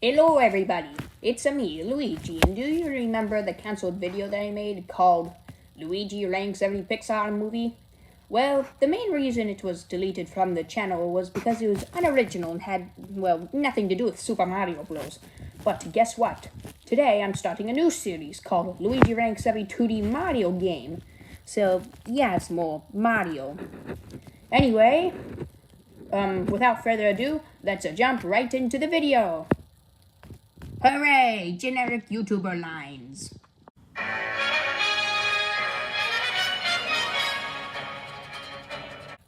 Hello everybody, it's me, Luigi, and do you remember the cancelled video that I made called Luigi ranks every Pixar movie? Well, the main reason it was deleted from the channel was because it was unoriginal and had, well, nothing to do with Super Mario Bros. But guess what? Today I'm starting a new series called Luigi ranks every 2D Mario game. So, yeah, it's more Mario. Anyway, without further ado, let's jump right into the video. Hooray! Generic YouTuber lines.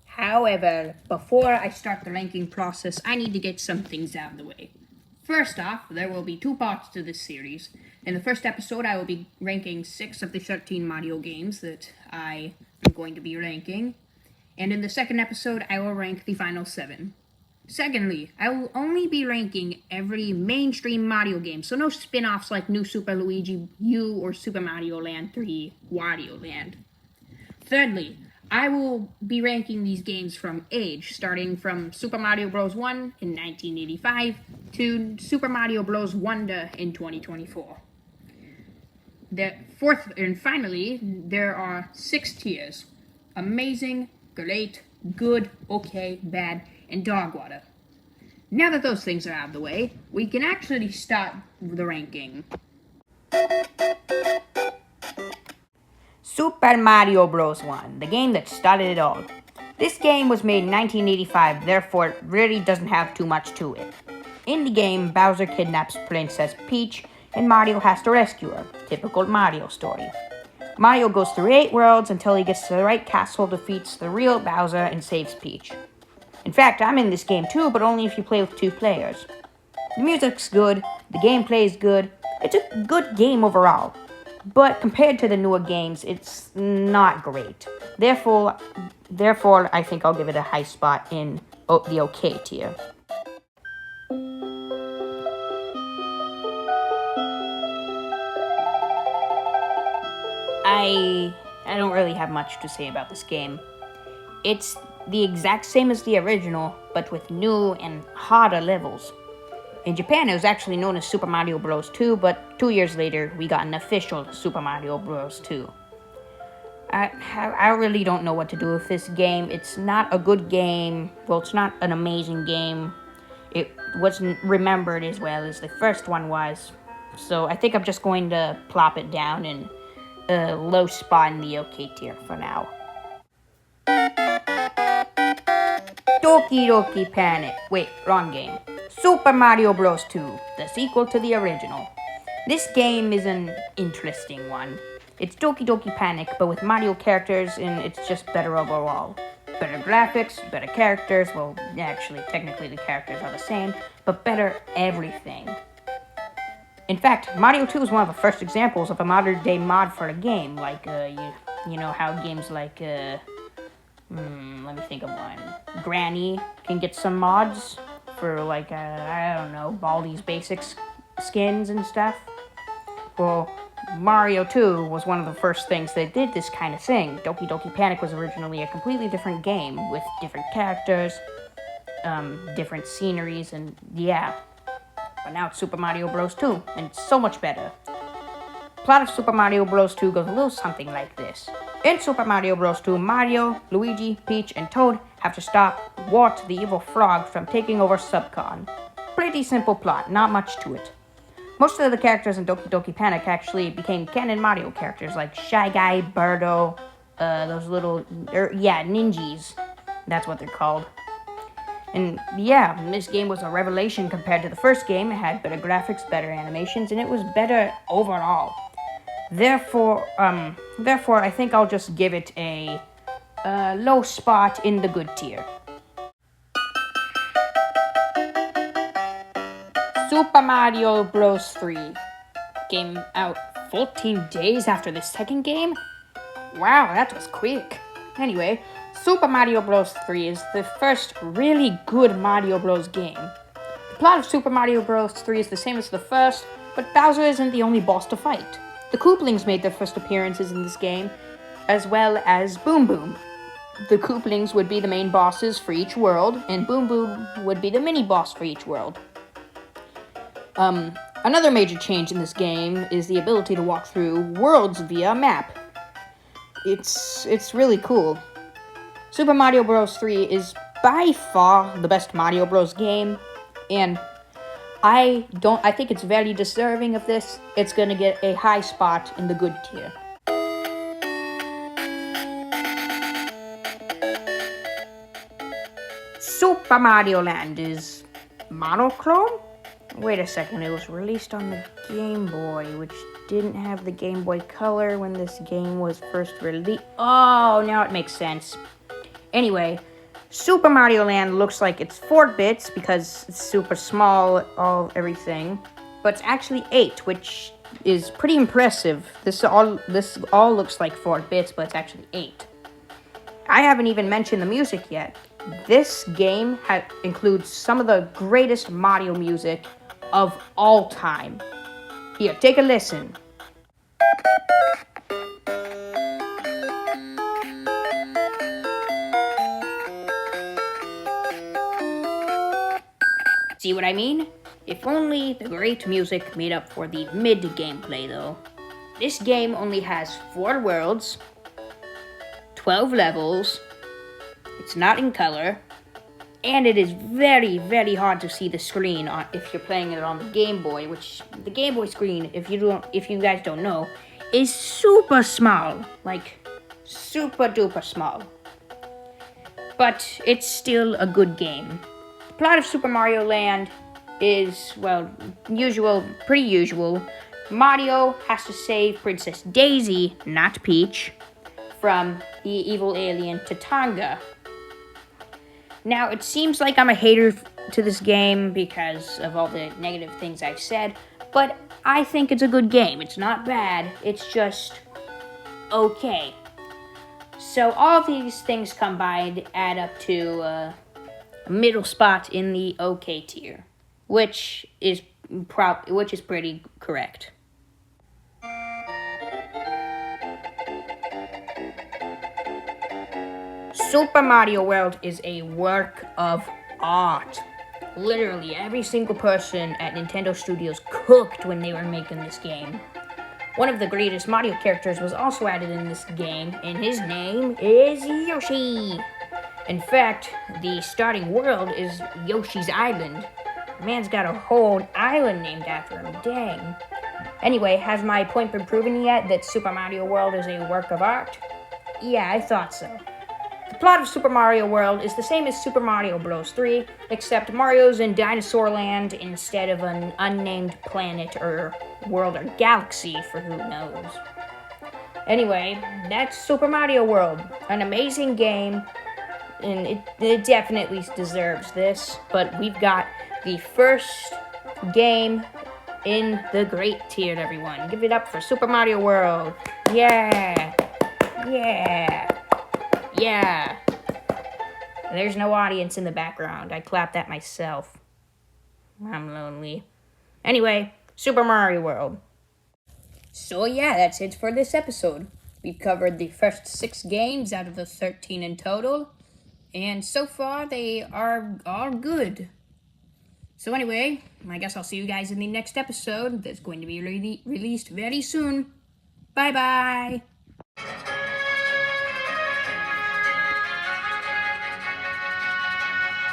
However, before I start the ranking process, I need to get some things out of the way. First off, there will be two parts to this series. In the first episode, I will be ranking 6 of the 13 Mario games that I am going to be ranking. And in the second episode, I will rank the final 7. Secondly, I will only be ranking every mainstream Mario game, so no spin-offs like New Super Luigi U or Super Mario Land 3 Wario Land. Thirdly, I will be ranking these games from age, starting from Super Mario Bros. 1 in 1985 to Super Mario Bros. Wonder in 2024. Fourth and finally, there are 6 tiers: amazing, great, good, okay, bad, and dog water. Now that those things are out of the way, we can actually start the ranking. Super Mario Bros. 1, the game that started it all. This game was made in 1985, therefore it really doesn't have too much to it. In the game, Bowser kidnaps Princess Peach, and Mario has to rescue her. Typical Mario story. Mario goes through 8 worlds until he gets to the right castle, defeats the real Bowser, and saves Peach. In fact, I'm in this game too, but only if you play with 2 players. The music's good, the gameplay is good, it's a good game overall. But compared to the newer games, it's not great. Therefore, I think I'll give it a high spot in the okay tier. I don't really have much to say about this game. It's the exact same as the original, but with new and harder levels. In Japan, it was actually known as Super Mario Bros. 2, but 2 years later, we got an official Super Mario Bros. 2. I really don't know what to do with this game. It's not a good game. Well, it's not an amazing game. It wasn't remembered as well as the first one was. So I think I'm just going to plop it down in a low spot in the okay tier for now. Doki Doki Panic. Wait, wrong game. Super Mario Bros. 2, the sequel to the original. This game is an interesting one. It's Doki Doki Panic, but with Mario characters, and it's just better overall. Better graphics, better characters. Well, actually, technically the characters are the same, but better everything. In fact, Mario 2 is one of the first examples of a modern-day mod for a game. Like, you know how games like, let me think of one. Granny can get some mods for, like, I don't know, Baldi's Basics skins and stuff. Well, Mario 2 was one of the first things that did this kind of thing. Doki Doki Panic was originally a completely different game with different characters, different sceneries, and yeah. But now it's Super Mario Bros. 2, and it's so much better. Plot of Super Mario Bros. 2 goes a little something like this. In Super Mario Bros. 2, Mario, Luigi, Peach, and Toad have to stop Wart, the evil frog, from taking over Subcon. Pretty simple plot, not much to it. Most of the characters in Doki Doki Panic actually became canon Mario characters, like Shy Guy, Birdo, those little, ninjas. That's what they're called. And yeah, this game was a revelation compared to the first game. It had better graphics, better animations, and it was better overall. Therefore, I think I'll just give it a low spot in the good tier. Super Mario Bros. 3 came out 14 days after the second game? Wow, that was quick. Anyway, Super Mario Bros. 3 is the first really good Mario Bros. Game. The plot of Super Mario Bros. 3 is the same as the first, but Bowser isn't the only boss to fight. The Koopalings made their first appearances in this game, as well as Boom Boom. The Koopalings would be the main bosses for each world, and Boom Boom would be the mini-boss for each world. Another major change in this game is the ability to walk through worlds via a map. It's really cool. Super Mario Bros. 3 is by far the best Mario Bros. Game, and I think it's very deserving of this. It's gonna get a high spot in the good tier. Super Mario Land is monochrome? Wait a second, it was released on the Game Boy, which didn't have the Game Boy Color when this game was first released. Oh, now it makes sense. Anyway, Super Mario Land looks like it's 4 bits because it's super small, everything, but it's actually 8, which is pretty impressive. This all looks like 4 bits, but it's actually 8. I haven't even mentioned the music yet. This game includes some of the greatest Mario music of all time. Here, take a listen. See what I mean? If only the great music made up for the mid-gameplay, though. This game only has 4 worlds, 12 levels, it's not in color, and it is very, very hard to see the screen if you're playing it on the Game Boy, which the Game Boy screen, if you guys don't know, is super small, like super duper small. But it's still a good game. The plot of Super Mario Land is, well, pretty usual. Mario has to save Princess Daisy, not Peach, from the evil alien Tatanga. Now, it seems like I'm a hater to this game because of all the negative things I've said, but I think it's a good game. It's not bad, it's just okay. So all these things combined add up to a middle spot in the okay tier, which is pretty correct. Super Mario World is a work of art. Literally, every single person at Nintendo Studios cooked when they were making this game. One of the greatest Mario characters was also added in this game, and his name is Yoshi. In fact, the starting world is Yoshi's Island. Man's got a whole island named after him, dang. Anyway, has my point been proven yet that Super Mario World is a work of art? Yeah, I thought so. The plot of Super Mario World is the same as Super Mario Bros. 3, except Mario's in Dinosaur Land instead of an unnamed planet or world or galaxy for who knows. Anyway, that's Super Mario World. An amazing game, and it definitely deserves this, but we've got the first game in the great tier, everyone. Give it up for Super Mario World. Yeah! Yeah! Yeah! There's no audience in the background. I clapped that myself. I'm lonely. Anyway, Super Mario World. So yeah, that's it for this episode. We've covered the first 6 games out of the 13 in total, and so far they are all good. So anyway, I guess I'll see you guys in the next episode that's going to be released very soon. Bye-bye!